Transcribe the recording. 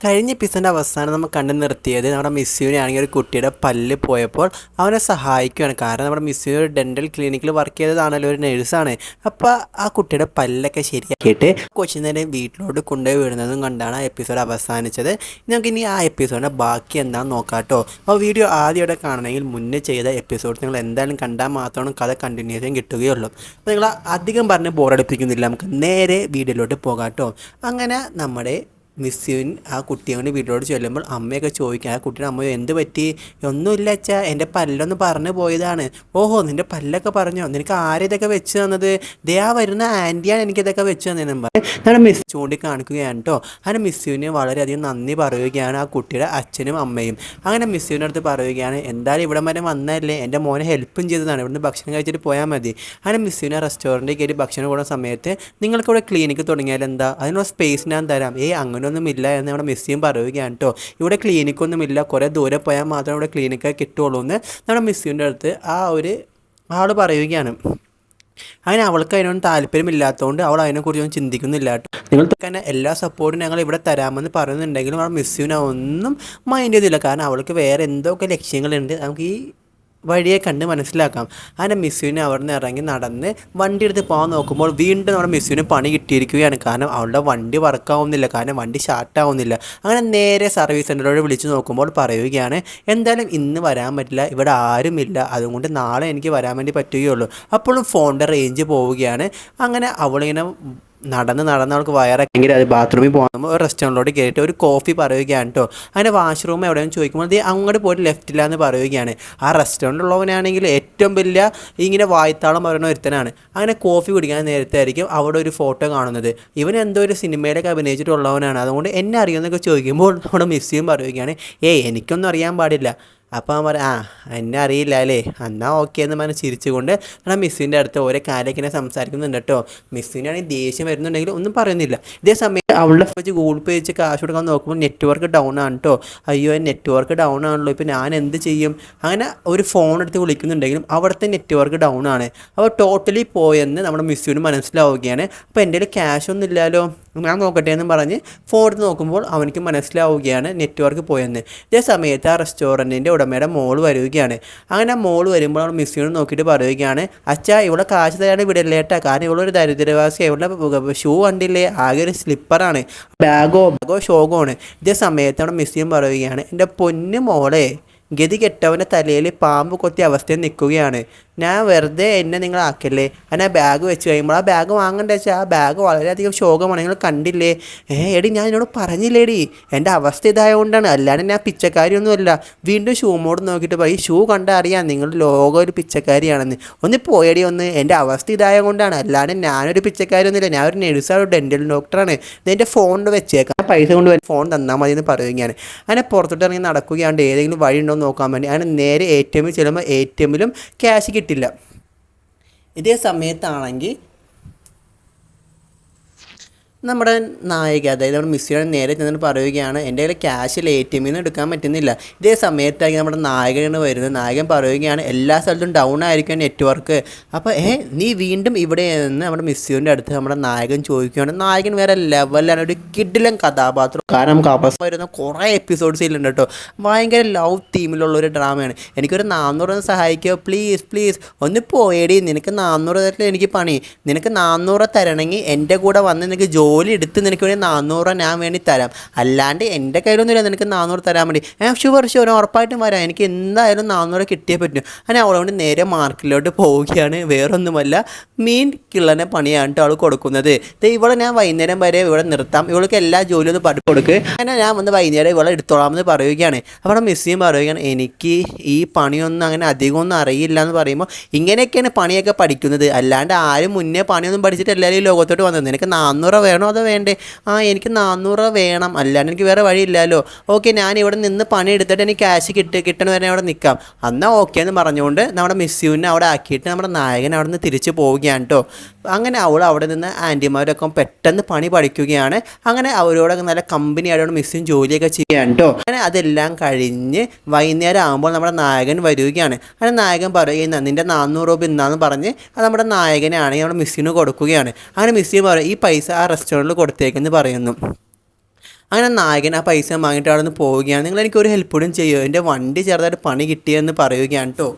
കഴിഞ്ഞ എപ്പിസോഡിൻ്റെ അവസാനം നമ്മൾ കണ്ടു നിർത്തിയത് നമ്മുടെ മിസ്സുവിനാണെങ്കിൽ ഒരു കുട്ടിയുടെ പല്ല് പോയപ്പോൾ അവനെ സഹായിക്കുകയാണ്. കാരണം നമ്മുടെ മിസ്സു ഒരു ഡെൻ്റൽ ക്ലിനിക്കിൽ വർക്ക് ചെയ്തതാണല്ലോ, ഒരു നേഴ്സാണ്. അപ്പോൾ ആ കുട്ടിയുടെ പല്ലൊക്കെ ശരിയാക്കിയിട്ട് കൊച്ചിനെ വീട്ടിലോട്ട് കൊണ്ടുപോയി വിടുന്നതും കണ്ടാണ് ആ എപ്പിസോഡ് അവസാനിച്ചത്. നമുക്കിനി ആ എപ്പിസോഡിൻ്റെ ബാക്കി എന്താണെന്ന് നോക്കാം കേട്ടോ. അപ്പോൾ വീഡിയോ ആദ്യമായിട്ട് കാണണമെങ്കിൽ മുന്നേ ചെയ്ത എപ്പിസോഡ് നിങ്ങൾ എന്തായാലും കണ്ടാൽ മാത്രമാണ് കഥ കണ്ടിന്യൂഷൻ കിട്ടുകയുള്ളൂ. അപ്പോൾ നിങ്ങൾ അധികം പറഞ്ഞ് ബോറടിപ്പിക്കുന്നില്ല, നമുക്ക് നേരെ വീഡിയോയിലോട്ട് പോകാം കേട്ടോ. അങ്ങനെ നമ്മുടെ മിസ്സുവിൻ ആ കുട്ടിയോട് വീട്ടിലോട്ട് ചെല്ലുമ്പോൾ അമ്മയൊക്കെ ചോദിക്കുക, ആ കുട്ടിയുടെ അമ്മയോ എന്ത് പറ്റി? ഒന്നുമില്ല അച്ഛാ, എൻ്റെ പല്ലൊന്ന് പറഞ്ഞു പോയതാണ്. ഓഹോ, നിൻ്റെ പല്ലൊക്കെ പറഞ്ഞോ? നിനക്ക് ആരിതൊക്കെ വെച്ച് തന്നത്? ദേ ആ വരുന്ന ആൻറ്റിയാണ് എനിക്കിതൊക്കെ വെച്ച് തന്നതെന്നും അങ്ങനെ മിസ് ചൂണ്ടിക്കാണിക്കുകയാണ് കേട്ടോ. അങ്ങനെ മിസ്സുവിന് വളരെയധികം നന്ദി പറയുകയാണ് ആ കുട്ടിയുടെ അച്ഛനും അമ്മയും. അങ്ങനെ മിസ്സുവിൻ്റെ അടുത്ത് പറയുകയാണ്, എന്തായാലും ഇവിടെ വരെ വന്നതല്ലേ, എൻ്റെ മോനെ ഹെൽപ്പും ചെയ്തതാണ്, ഇവിടുന്ന് ഭക്ഷണം കഴിച്ചിട്ട് പോയാൽ മതി. അങ്ങനെ മിസ്സുവിനെ റെസ്റ്റോറൻറ്റിൽ കയറി ഭക്ഷണം കൂടുന്ന സമയത്ത് നിങ്ങൾക്കിവിടെ ക്ലിനിക്ക് തുടങ്ങിയാൽ എന്താ, അതിനുള്ള സ്പേസ് ഞാൻ തരാം. അങ്ങനെ ഒന്നുമില്ല എന്ന് നമ്മുടെ മിസ്സിയും പറയുകയാണ് കേട്ടോ. ഇവിടെ ക്ലിനിക്കൊന്നുമില്ല, കുറേ ദൂരെ പോയാൽ മാത്രമേ ഇവിടെ ക്ലിനിക്ക് കിട്ടുള്ളൂ എന്ന് നമ്മുടെ മിസ്സിൻ്റെ അടുത്ത് ആ ഒരു ആൾ പറയുകയാണ്. അങ്ങനെ അവൾക്ക് അതിനൊന്നും താല്പര്യമില്ലാത്തതുകൊണ്ട് അവൾ അതിനെക്കുറിച്ചൊന്നും ചിന്തിക്കുന്നില്ല കേട്ടോ. നിങ്ങൾക്ക് തന്നെ എല്ലാ സപ്പോർട്ടും ഞങ്ങൾ ഇവിടെ തരാമെന്ന് പറയുന്നുണ്ടെങ്കിലും അവൾ മിസ്സിനെ ഒന്നും മൈൻഡ് ചെയ്തില്ല. കാരണം അവൾക്ക് വേറെ എന്തൊക്കെ ലക്ഷ്യങ്ങളുണ്ട് നമുക്ക് ഈ വഴിയെ കണ്ട് മനസ്സിലാക്കാം. അങ്ങനെ മിസ്സുവിനെ അവിടെ നിന്ന് ഇറങ്ങി നടന്ന് വണ്ടി എടുത്ത് പോകാൻ നോക്കുമ്പോൾ വീണ്ടും നമ്മുടെ മിസ്സുവിന് പണി കിട്ടിയിരിക്കുകയാണ്. കാരണം അവളുടെ വണ്ടി വർക്കാവുന്നില്ല, കാരണം വണ്ടി സ്റ്റാർട്ടാവുന്നില്ല. അങ്ങനെ നേരെ സർവീസ് സെൻ്ററിലോട് വിളിച്ച് നോക്കുമ്പോൾ പറയുകയാണ്, എന്തായാലും ഇന്ന് വരാൻ പറ്റില്ല, ഇവിടെ ആരുമില്ല, അതുകൊണ്ട് നാളെ എനിക്ക് വരാൻ വേണ്ടി പറ്റുകയുള്ളൂ. അപ്പോഴും ഫോണിൻ്റെ റേഞ്ച് പോവുകയാണ്. അങ്ങനെ അവളിങ്ങനെ നടന്ന് അവൾക്ക് വയറെങ്കിൽ അത് ബാത്റൂമിൽ പോകുമ്പോൾ ഒരു റെസ്റ്റോറൻറ്റിലോട്ട് കയറിയിട്ട് ഒരു കോഫി പറയുകയാണ് കേട്ടോ. അങ്ങനെ വാഷ്റൂം എവിടെയെന്ന് ചോദിക്കുമ്പോൾ അത് അങ്ങോട്ട് പോയിട്ട് ലെഫ്റ്റില്ല എന്ന് പറയുകയാണ്. ആ റെസ്റ്റോറൻറ്റിലുള്ളവനാണെങ്കിൽ ഏറ്റവും വലിയ ഇങ്ങനെ വായ്ത്താളം പറയുന്ന ഒരുത്തനാണ്. അങ്ങനെ കോഫി കുടിക്കാൻ നേരത്തായിരിക്കും അവിടെ ഒരു ഫോട്ടോ കാണുന്നത്. ഇവൻ എന്തോ ഒരു സിനിമയിലൊക്കെ അഭിനയിച്ചിട്ടുള്ളവനാണ്, അതുകൊണ്ട് എന്നെ അറിയുമെന്നൊക്കെ ചോദിക്കുമ്പോൾ നമ്മുടെ മിസ്സിയും പറയുകയാണ്, എനിക്കൊന്നും അറിയാൻ പാടില്ല. അപ്പോൾ അവൻ എന്നെ അറിയില്ല അല്ലേ, എന്നാൽ ഓക്കെ എന്ന് പറഞ്ഞ് ചിരിച്ചുകൊണ്ട് നമ്മുടെ മിസ്സിൻ്റെ അടുത്ത് ഓരോ കാര്യമൊക്കെ ഇങ്ങനെ സംസാരിക്കുന്നുണ്ട് കേട്ടോ. മിസ്സിനാണെങ്കിൽ ദേഷ്യം വരുന്നുണ്ടെങ്കിലും ഒന്നും പറയുന്നില്ല. ഇതേ സമയത്ത് അവളുടെ വെച്ച് ഗൂഗിൾ പേ വെച്ച് കാശ് കൊടുക്കാൻ നോക്കുമ്പോൾ നെറ്റ്വർക്ക് ഡൗൺ ആണ് കേട്ടോ. അയ്യോ, നെറ്റ്വർക്ക് ഡൗൺ ആണല്ലോ, ഇപ്പോൾ ഞാൻ എന്ത് ചെയ്യും? അങ്ങനെ ഒരു ഫോൺ എടുത്ത് വിളിക്കുന്നുണ്ടെങ്കിലും അവിടുത്തെ നെറ്റ്വർക്ക് ഡൗൺ ആണ്. അപ്പോൾ ടോട്ടലി പോയെന്ന് നമ്മുടെ മിസ്സിന് മനസ്സിലാവുകയാണ്. അപ്പോൾ എൻ്റെ കയ്യിൽ ക്യാഷ് ഒന്നും ഇല്ലല്ലോ, ഞാൻ നോക്കട്ടെ എന്ന് പറഞ്ഞ് ഫോൺ എടുത്ത് നോക്കുമ്പോൾ അവനിക്ക് മനസ്സിലാവുകയാണ് നെറ്റ്വർക്ക് പോയെന്ന്. ഇതേ സമയത്ത് ആ റെസ്റ്റോറൻറ്റിൻ്റെ ഉടമയുടെ മോള് വരികയാണ്. അങ്ങനെ മോള് വരുമ്പോൾ അവൾ മിസ്സിനോട് നോക്കിയിട്ട് പറയുകയാണ്, അച്ഛാ ഇവിടെ കാശ് തരാണ്ട് വിടല്ലേട്ടാ, കാരണം ഇവളൊരു ദരിദ്രവാസി, ഇവളുടെ ഷൂ കണ്ടില്ലേ, ആകെ ഒരു സ്ലിപ്പറാണ്, ബാഗോ ഷോഗോ ആണ്. ഇതേ സമയത്ത് അവിടെ മിസ്സിയും പറയുകയാണ്, എൻ്റെ പൊന്നു മോളെ, ഗതി കെട്ടവൻ്റെ തലയിൽ പാമ്പ് കൊത്തിയ അവസ്ഥയിൽ നിൽക്കുകയാണ്, ഞാൻ വെറുതെ എന്നെ നിങ്ങളാക്കല്ലേ. അങ്ങനെ ആ ബാഗ് വെച്ച് കഴിയുമ്പോൾ ആ ബാഗ് വാങ്ങണ്ട വെച്ചാൽ ആ ബാഗ് വളരെയധികം ശോകമാണ്, നിങ്ങൾ കണ്ടില്ലേ? എടി ഞാൻ എന്നോട് പറഞ്ഞില്ലേടി, എൻ്റെ അവസ്ഥ ഇതായതുകൊണ്ടാണ്, അല്ലാണ്ട് ഞാൻ പിച്ചക്കാരിയൊന്നുമല്ല. വീണ്ടും ഷൂ മോഡ് നോക്കിയിട്ട് പറയും, ഷൂ കണ്ടാൽ അറിയാം നിങ്ങൾ ലോകം ഒരു പിച്ചക്കാരിയാണെന്ന്. ഒന്ന് പോയടി, ഒന്ന് എൻ്റെ അവസ്ഥ ഇതായതുകൊണ്ടാണ്, അല്ലാണ്ട് ഞാനൊരു പിച്ചക്കാരിയൊന്നുമില്ല, ഞാൻ ഒരു നേഴ്സാണ്, ഒരു ഡെൻ്റൽ ഡോക്ടറാണ്. ഇതെൻ്റെ ഫോണിൽ വെച്ചേക്കാം, പൈസ കൊണ്ട് ഫോൺ തന്നാൽ മതി എന്ന് പറയുകയാണ്. അങ്ങനെ പുറത്തോട്ട് ഇറങ്ങി നടക്കുകയാണ്ട് ഏതെങ്കിലും വഴി ഉണ്ടോ നോക്കാൻ വേണ്ടി അങ്ങനെ നേരെ ATM ചെല്ലുമ്പോൾ ATM ക്യാഷ് കിട്ടില്ല. ഇതേ സമയത്താണെങ്കിൽ നമ്മുടെ നായിക, അതായത് നമ്മുടെ മിസ്സിയുടെ നേരെ ചെന്നിട്ട് പറയുകയാണ്, എൻ്റെ കയ്യിൽ ക്യാഷിൽ ATM എടുക്കാൻ പറ്റുന്നില്ല. ഇതേ സമയത്തായിരിക്കും നമ്മുടെ നായകനാണ് വരുന്നത്. നായകൻ പറയുകയാണ്, എല്ലാ സ്ഥലത്തും ഡൗൺ ആയിരിക്കും നെറ്റ്വർക്ക്. അപ്പോൾ നീ വീണ്ടും ഇവിടെ നിന്ന് നമ്മുടെ മിസ്സിയുടെ അടുത്ത് നമ്മുടെ നായകൻ ചോദിക്കുകയാണ്. നായകൻ വേറെ ലെവലാണ്, ഒരു കിടിലൻ കഥാപാത്രം. കാരണം നമുക്ക് അവസ്ഥ വരുന്ന കുറേ എപ്പിസോഡ്സ് ഇല്ലുണ്ട് കേട്ടോ. ഭയങ്കര ലവ് തീമിലുള്ളൊരു ഡ്രാമയാണ്. എനിക്കൊരു 400 സഹായിക്കുക പ്ലീസ്. ഒന്ന് പോയേടി, നിനക്ക് 400 തരത്തിൽ എനിക്ക് പണി, നിനക്ക് 400 തരണമെങ്കിൽ എൻ്റെ കൂടെ വന്ന് നിനക്ക് ജോലി എടുത്ത് നിനക്ക് വേണ്ടി 400 ഞാൻ വേണ്ടി തരാം, അല്ലാണ്ട് എൻ്റെ കയ്യിലൊന്നുമില്ല നിനക്ക് 400 തരാൻ വേണ്ടി. ഷുവർ ഉറപ്പായിട്ടും വരാം, എനിക്ക് എന്തായാലും 400 കിട്ടിയേ പറ്റും. അങ്ങനെ അവളോട് നേരെ മാർക്കറ്റിലോട്ട് പോവുകയാണ്. വേറൊന്നുമല്ല, മീൻ കിള്ളനെ പണിയാണ് കേട്ടോ അവൾ കൊടുക്കുന്നത്. ഇവളെ ഞാൻ വൈകുന്നേരം വരെ ഇവിടെ നിർത്താം, ഇവൾക്ക് എല്ലാ ജോലിയും ഒന്ന് പഠിപ്പ് കൊടുക്കുക, അങ്ങനെ ഞാൻ വന്ന് വൈകുന്നേരം ഇവളെ എടുത്തോളാമെന്ന് പറയുകയാണ്. അവിടെ മിസ്സിയും പറയുകയാണ്, എനിക്ക് ഈ പണിയൊന്നും അങ്ങനെ അധികമൊന്നും അറിയില്ല എന്ന് പറയുമ്പോൾ, ഇങ്ങനെയൊക്കെയാണ് പണിയൊക്കെ പഠിക്കുന്നത്, അല്ലാണ്ട് ആരും മുന്നേ പണിയൊന്നും പഠിച്ചിട്ട് എല്ലാവരും ലോകത്തോട്ട് വന്നത്. നിനക്ക് 400 വേണോ അതോ വേണ്ടേ? എനിക്ക് 400 വേണം, അല്ലാണ്ട് എനിക്ക് വേറെ വഴിയില്ലല്ലോ. ഓക്കെ, ഞാൻ ഇവിടെ നിന്ന് പണി എടുത്തിട്ട് എനിക്ക് ക്യാഷ് കിട്ടണ വരെ അവിടെ നിൽക്കാം, എന്നാൽ ഓക്കെ എന്ന് പറഞ്ഞുകൊണ്ട് നമ്മുടെ മിസ്സിനെ അവിടെ ആക്കിയിട്ട് നമ്മുടെ നായകൻ അവിടെ നിന്ന് തിരിച്ച് പോവുകയാണ് കേട്ടോ. അങ്ങനെ അവൾ അവിടെ നിന്ന് ആൻറ്റിമാരൊക്കെ പെട്ടെന്ന് പണി പഠിക്കുകയാണ്. അങ്ങനെ അവരോടൊക്കെ നല്ല കമ്പനി ആയതുകൊണ്ട് മിസ്സിയും ജോലിയൊക്കെ ചെയ്യുകയാണ് കേട്ടോ. അങ്ങനെ അതെല്ലാം കഴിഞ്ഞ് വൈകുന്നേരം ആകുമ്പോൾ നമ്മുടെ നായകൻ വരികയാണ്. അങ്ങനെ നായകൻ പറയുക, നിൻ്റെ 400 രൂപ ഇന്നാന്ന് പറഞ്ഞ് അത് നമ്മുടെ നായകനാണെങ്കിൽ നമ്മുടെ മിസ്സിന് കൊടുക്കുകയാണ്. അങ്ങനെ മിസ്സിന് പറയും, ഈ പൈസ ആ റെസ്റ്റോറൻറ്റിൽ കൊടുത്തേക്കെന്ന് പറയുന്നു. അങ്ങനെ നായകൻ ആ പൈസ വാങ്ങിയിട്ട് അവിടെ നിന്ന് പോവുകയാണ്. നിങ്ങൾ എനിക്കൊരു ഹെൽപ്പ് കൂടി ചെയ്യുമോ, എൻ്റെ വണ്ടി ചെറുതായിട്ട് പണി കിട്ടിയെന്ന് പറയുകയാണ് കേട്ടോ.